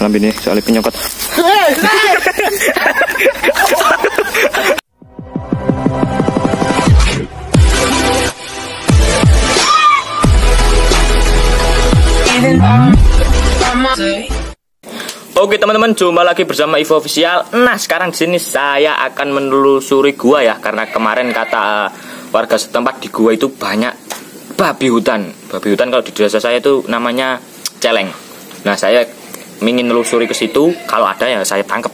Lambi ini soalnya penyokot. Oke teman-teman, jumpa lagi bersama Ivo Official. Nah sekarang di sini saya akan menelusuri gua ya, karena kemarin kata warga setempat di gua itu banyak babi hutan. Babi hutan kalau di desa saya itu namanya celeng. Nah saya ingin menelusuri ke situ, kalau ada ya saya tangkap.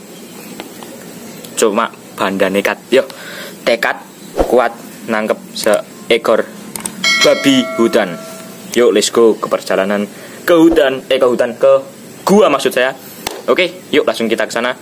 Cuma banda nekat, yuk tekad kuat nangkep seekor babi hutan. Yuk let's go ke perjalanan ke hutan, ke gua maksud saya. Oke, yuk langsung kita ke sana.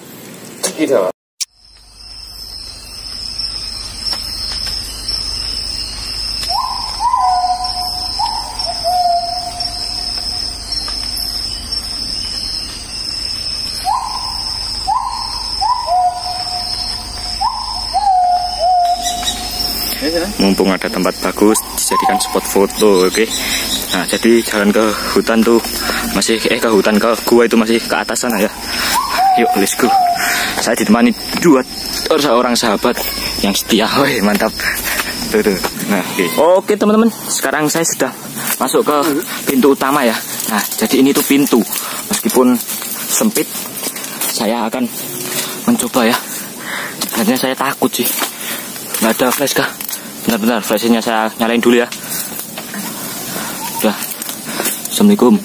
Mumpung ada tempat bagus dijadikan spot foto, oke. Nah, jadi jalan ke hutan tuh masih ke gua itu masih ke atas sana ya. Yuk, let's go. Saya ditemani dua orang sahabat yang setia. Woi, mantap. Tuh. Nah, oke teman-teman, sekarang saya sudah masuk ke pintu utama ya. Nah, jadi ini tuh pintu. Meskipun sempit, saya akan mencoba ya. Sebenarnya saya takut sih. Nggak ada flash kah? Bentar, flashnya saya nyalain dulu ya. Udah. Assalamualaikum.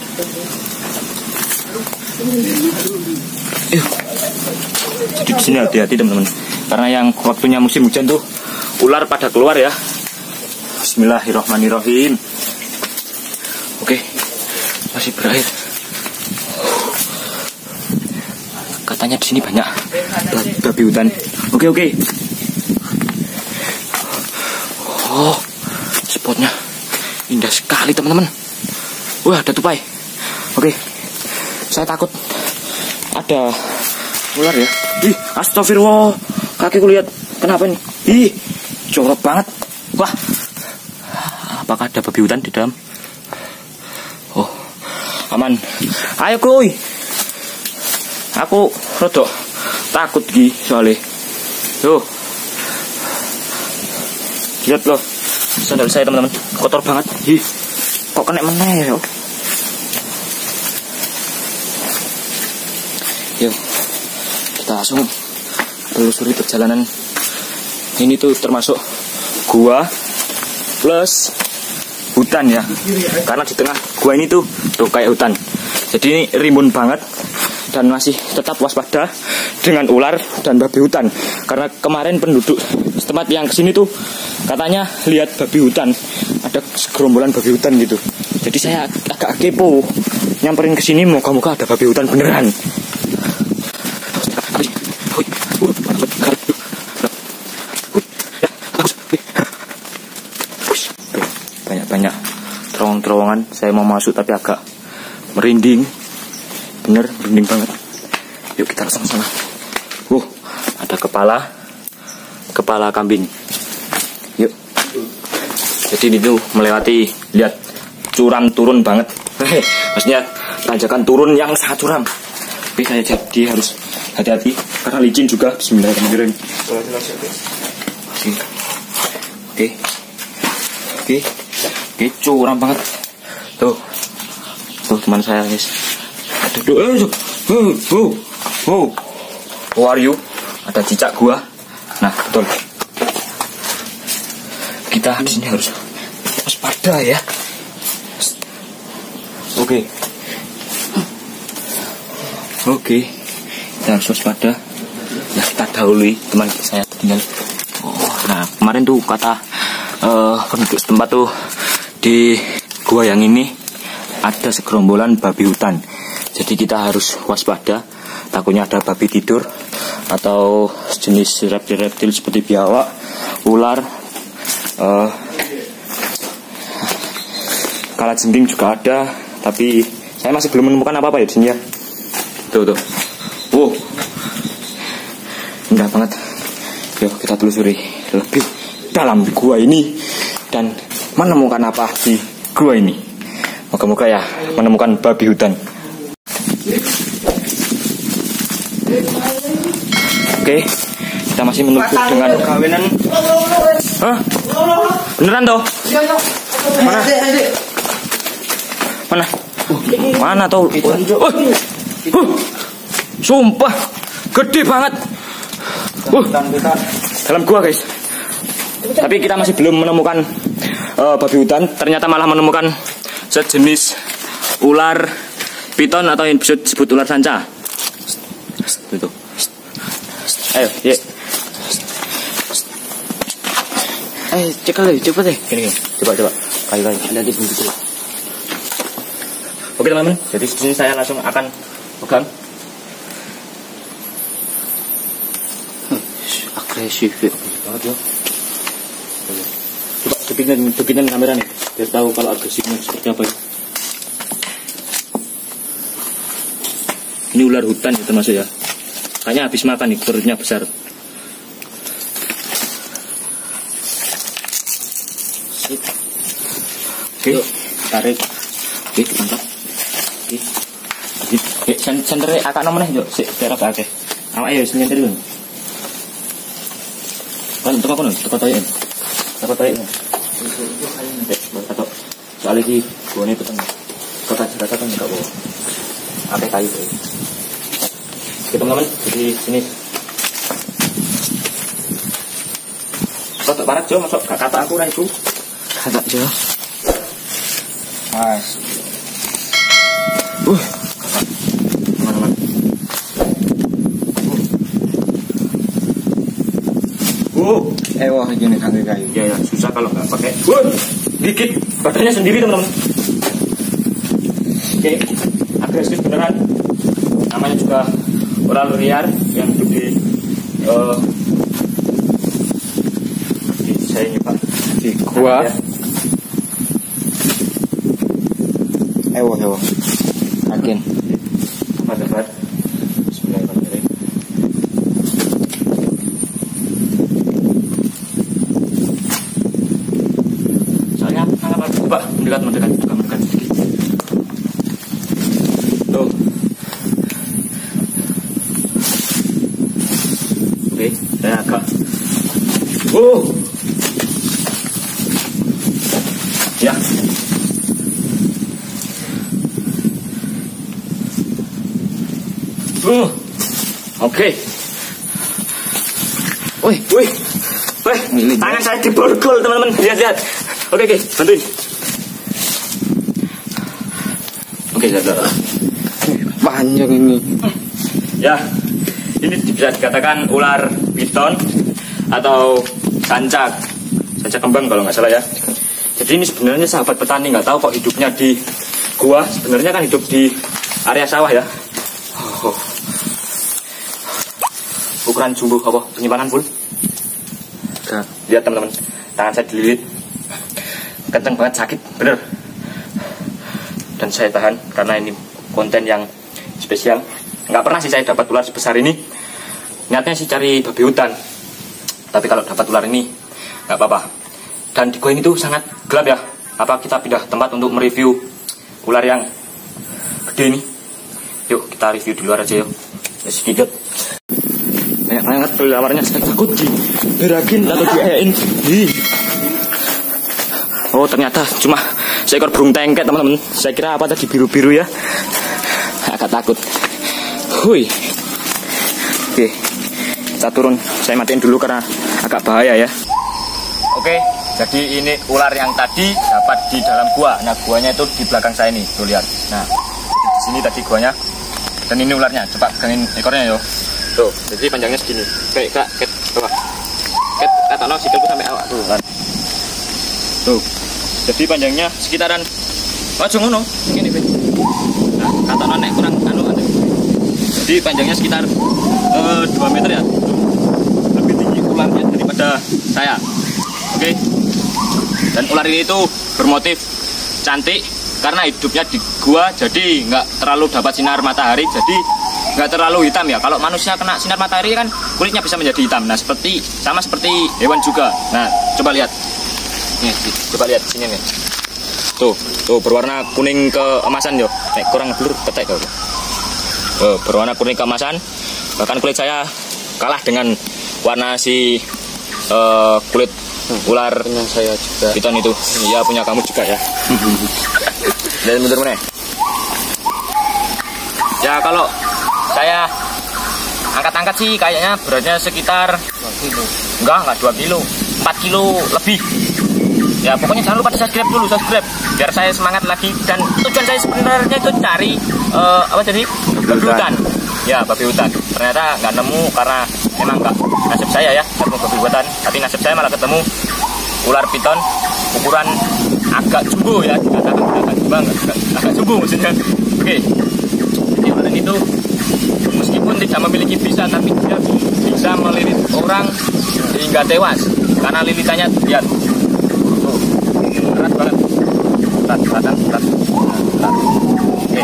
Jadi di sini hati-hati teman-teman, karena yang waktunya musim hujan tuh ular pada keluar ya. Bismillahirrahmanirrahim. Oke, masih berair. Katanya di sini banyak babi hutan. Oke. Oh, spotnya indah sekali teman-teman. Wah, ada tupai. Oke, saya takut ada ular ya. Ih, astagfirullah. Kakiku lihat. Kenapa nih? Ih, jorok banget. Wah, apakah ada babi hutan di dalam? Oh, aman. Ayo kuy. Aku rodok takut Gi soalnya. Tuh. Lihat loh, sandal saya teman-teman kotor banget. Ih, kok kena meneh ya? Yuk, kita langsung telusuri perjalanan. Ini tuh termasuk gua plus hutan ya, karena di tengah gua ini tuh kayak hutan. Jadi ini rimbun banget dan masih tetap waspada dengan ular dan babi hutan. Karena kemarin penduduk setempat yang kesini tuh katanya lihat babi hutan, ada segerombolan babi hutan gitu. Jadi saya agak kepo, nyamperin ke sini, moga-moga ada babi hutan beneran. Banyak terowongan. Saya mau masuk tapi agak merinding, bener merinding banget. Yuk kita langsung sana. Ada kepala kambing. Yuk. Jadi ini tuh melewati, lihat curam turun banget. Maksudnya tanjakan turun yang sangat curam. Tapi saya jadi harus hati-hati karena licin juga. Bismillahirrahmanirrahim. Oke, curam banget. Tuh teman saya guys. Who are you? Ada cicak gua. Nah, betul. Kita di sini harus waspada ya. Oke. Kita harus waspada. Ya, kita dahului teman saya tinggal. Nah, kemarin tuh kata penduduk setempat tuh di gua yang ini ada segerombolan babi hutan. Jadi kita harus waspada. Takutnya ada babi tidur atau jenis reptil seperti biawak, ular, kalajengking juga ada. Tapi saya masih belum menemukan apa-apa ya di sini ya. Tuh. Wow, indah banget. Yuk kita telusuri lebih dalam gua ini dan menemukan apa di gua ini. Moga-moga ya menemukan babi hutan. Oke, kita masih menunggu dengan kawinan. Hah? Beneran toh? Mana? Mana? Mana toh? Sumpah, gede banget. Dalam gua guys. Tapi kita masih belum menemukan babi hutan. Ternyata malah menemukan sejenis ular piton atau yang bisa disebut ular sanca. Itu. Ayo, ye. Ayo, cepet deh. Gini. Coba. Kayu. Ada di buntu. Oke teman-teman, jadi di sini saya langsung akan pegang. Agresif banget ya. Coba deketin kamera nih, biar tahu kalau agresifnya seperti apa ya. Ini ular hutan ya termasuk ya. Kayaknya habis makan nih, perutnya besar. Oke, tarik. Oke, mantap. Oke, sentere akak nomor nih, Sik, biar agak akeh. Awak ya sentere dulu. Kan untuk apa nih? Tepat aja. Soalnya di gone itu kan kota Jakarta kan enggak bawa. Apa kayu. Oke teman-teman, jadi sini. Kok barat Jo, masuk gak kata aku ra iku. Kata Jo. Mas. Teman-teman. Wah gini kaki kayu. Ya, susah kalau nggak pakai. Gigit badannya sendiri teman-teman. Oke, agresif beneran. Namanya juga ular liar yang hidup di saya ini Pak. Di gua. Ya. Ewo. Akin. Dapat. Bismillahirrahmanirrahim. Soalnya apa? Coba mendekat sedikit. Tuh. Oke, saya agak. Ya. Oke. Wih. Tangan saya diborgol teman-teman. Lihat. Oke, bantuin. Oke, sudah. Panjang ini. Ya, ini bisa dikatakan ular piton atau sanca kembang kalau nggak salah ya. Jadi ini sebenarnya sahabat petani nggak tahu kok hidupnya di gua. Sebenarnya kan hidup di area sawah ya. Ukuran jumbo apa penyimpanan full. Lihat teman-teman, tangan saya dililit, kenceng banget, sakit bener. Dan saya tahan karena ini konten yang spesial. Nggak pernah sih saya dapat ular sebesar ini. Niatnya sih cari babi hutan, tapi kalau dapat ular ini nggak apa-apa. Dan di gua ini tuh sangat gelap ya. Apa kita pindah tempat untuk mereview ular yang gede ini? Yuk kita review di luar aja yuk. Sedikit. Banyak banget lawarnya, saya takut diberakin atau diayain. Oh ternyata cuma seekor burung tengket teman-teman. Saya kira apa tadi biru-biru ya. Agak takut. Hui. Oke, kita turun. Saya matiin dulu karena agak bahaya ya. Oke, jadi ini ular yang tadi dapat di dalam gua. Nah guanya itu di belakang saya nih, tuh lihat. Nah di sini tadi guanya. Dan ini ularnya. Coba pegangin ekornya yo. Tuh, jadi panjangnya segini. Kayak ket bawah. Ket kata no sikilku sampai awak tuh kan. Tuh. Jadi panjangnya sekitaran ngono, segini, Be. Nah, kata no nek kurang anu. Jadi panjangnya sekitar 2 meter ya. Lebih tinggi ularnya daripada saya. Oke. Dan ular ini itu bermotif cantik karena hidupnya di gua, jadi nggak terlalu dapat sinar matahari, jadi nggak terlalu hitam ya. Kalau manusia kena sinar matahari kan kulitnya bisa menjadi hitam. Nah sama seperti hewan juga. Nah coba lihat nih, coba lihat sini nih. Tuh berwarna kuning keemasan yo. Kurang blur ketek kok. Berwarna kuning keemasan. Bahkan kulit saya kalah dengan warna si kulit ular punya saya juga. piton itu. Iya, punya kamu juga ya. Dan mundur mana? Ya kalau saya angkat-angkat sih kayaknya beratnya sekitar 2 kilo. enggak 2 kilo, 4 kilo lebih. Ya pokoknya jangan lupa subscribe dulu, subscribe biar saya semangat lagi. Dan tujuan saya sebenarnya itu cari apa jadi babi hutan. Ya babi hutan. Ternyata nggak nemu karena memang nggak nasib saya ya ketemu babi hutan. Tapi nasib saya malah ketemu ular piton ukuran agak jumbo ya, dikatakan agak jumbo, agak jumbo maksudnya. Oke. Jadi ular itu meskipun tidak memiliki bisa, tapi dia bisa melilit orang hingga tewas karena lilitannya lihat. Berat banget, berat. Oke.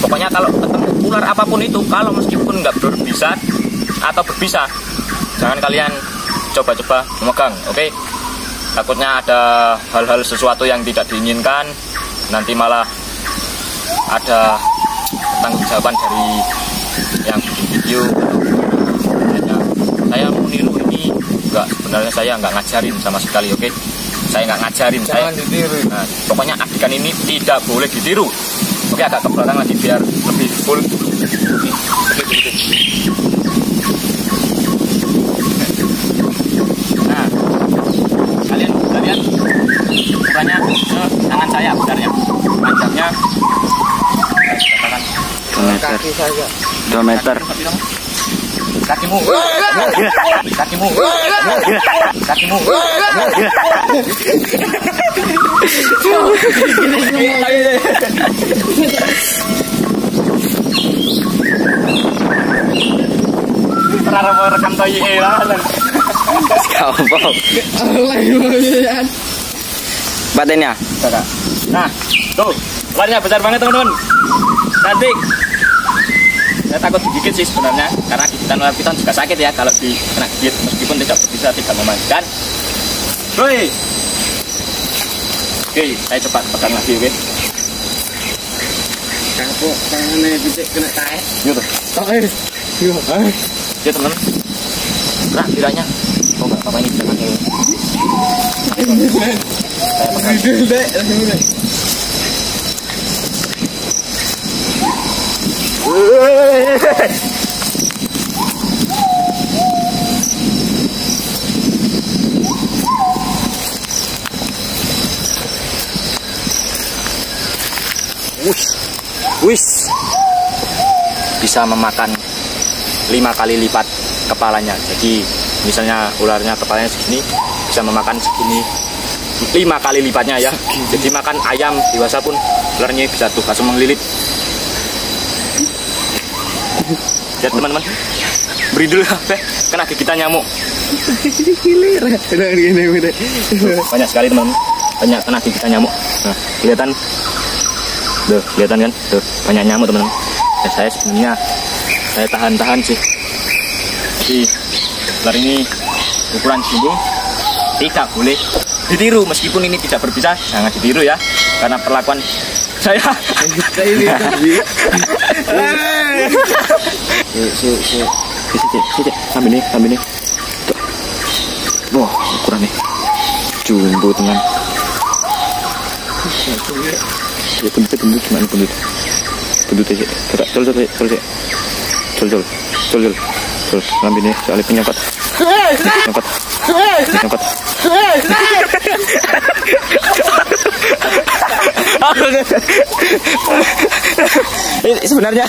Pokoknya kalau ketemu ular apapun itu, kalau meskipun nggak berbisa atau berbisa, jangan kalian coba-coba memegang, oke? Takutnya ada hal-hal sesuatu yang tidak diinginkan, nanti malah ada tanggung jawaban dari yang bikin video. Saya mau niru ini, sebenarnya saya nggak ngajarin sama sekali, oke? Saya nggak ngajarin, Jangan ditiru. Nah, pokoknya adegan ini tidak boleh ditiru. Oke, agak ke belakang lagi biar lebih full. Oke. Nah, kalian lihat ukurannya tangan saya benarnya, panjangnya 2 meter. Kaki saya 2 meter. Kakimu. Pernah rekam toyi lah. Gampang. Badannya. Nah, tuh, ularnya besar banget teman-teman. Cantik. Saya takut digigit sih sebenarnya, karena gigitan ular piton juga sakit ya kalau kena gigit, meskipun tidak bisa tidak memakan. Woi. Oke, saya coba pegang lagi, oke. kapok tangannya becek kena tae. Gitu. Ya teman. Nah, kiranya. Oh enggak, apa ini jangan ya. Saya pegang. Wis bisa memakan 5 kali lipat kepalanya. Jadi misalnya ularnya kepalanya segini, bisa memakan segini 5 kali lipatnya ya. Jadi makan ayam dewasa pun ularnya bisa tuh langsung melilit. Ya teman-teman, beri dulu kena gigitan nyamuk. Banyak sekali teman-teman, banyak kena gigitan nyamuk. Nah, kelihatan. Tuh, kelihatan kan? Tuh, banyak nyamuk teman-teman. Ya, saya sebenarnya saya tahan-tahan sih. Jadi ular ini ukuran jumbo, tidak boleh ditiru. Meskipun ini tidak berbisa, jangan ditiru ya. Karena perlakuan saya. Ambil nih. Wah, ukurannya jumbo teman. Ya pendut gimana pendut aja col ngambil nih soalnya penyangkat sebenarnya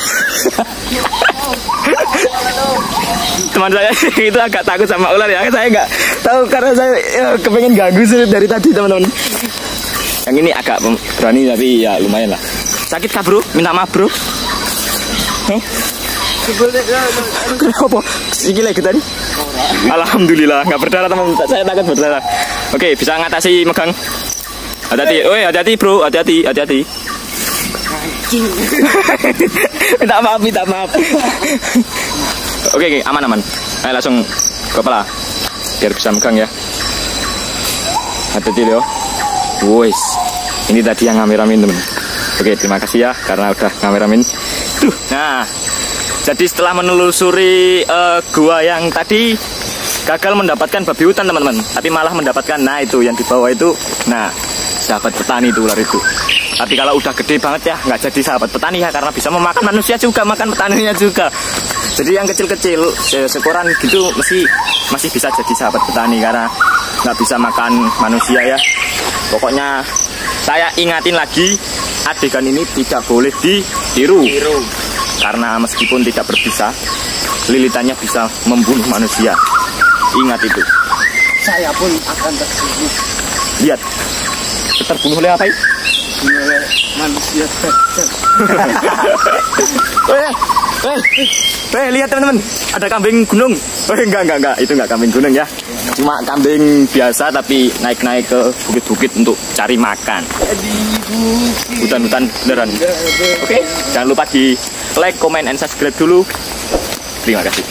teman saya itu agak takut sama ular ya. Saya nggak tahu karena saya kepengen ganggu sih dari tadi teman-teman. Yang ini agak berani tapi ya lumayan lah. Sakit kah bro? Minta maaf bro. Kenapa? Sikil lagi tadi? Alhamdulillah nggak berdarah teman. Saya takut berdarah. Oke, bisa ngatasi megang. Hati-hati, hati-hati bro, hati-hati. Minta maaf. Oke, aman. Ayo langsung kepala biar bisa megang ya. Hati-hati yo. Wes, ini tadi yang ngameramin temen. Oke, terima kasih ya karena udah ngameramin. Tuh, nah, jadi setelah menelusuri gua yang tadi gagal mendapatkan babi hutan teman-teman, tapi malah mendapatkan, nah itu yang di bawah itu, nah sahabat petani itu ular itu. Tapi kalau udah gede banget ya nggak jadi sahabat petani ya, karena bisa memakan manusia juga, makan petaninya juga. Jadi yang kecil-kecil sekoran gitu masih bisa jadi sahabat petani karena nggak bisa makan manusia ya. Pokoknya saya ingatin lagi, adegan ini tidak boleh ditiru. Karena meskipun tidak berbisa, lilitannya bisa membunuh manusia. Ingat itu. Saya pun akan terbunuh. Lihat, terbunuh oleh apa? Oleh manusia. Lihat teman-teman, ada kambing gunung. Enggak, itu enggak kambing gunung ya. Cuma kambing biasa tapi naik-naik ke bukit-bukit untuk cari makan. Hutan-hutan beneran. Oke, jangan lupa di like, comment, and subscribe dulu. Terima kasih.